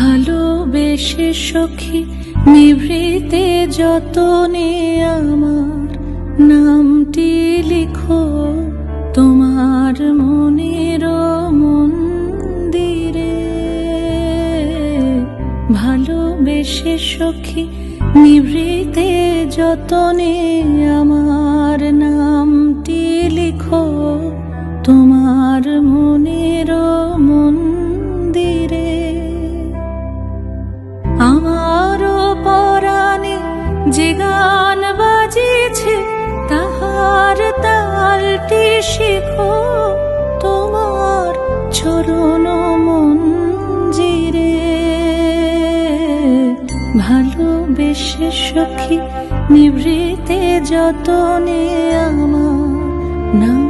ভালোবেসে সখী নিভৃতে যতনে আমার নামটি লিখো তোমার মনের মন্দিরে। ভালোবেসে সখী নিভৃতে যতনে আমার নামটি লিখো তোমার মনের মন্দিরে। আমারও পরাণে যে গান বাজিছে তাহার তালটি শিখো তোমার চরণ মঞ্জিরে। ভালোবেসে সখী নিভৃতে যতনে আমার নাম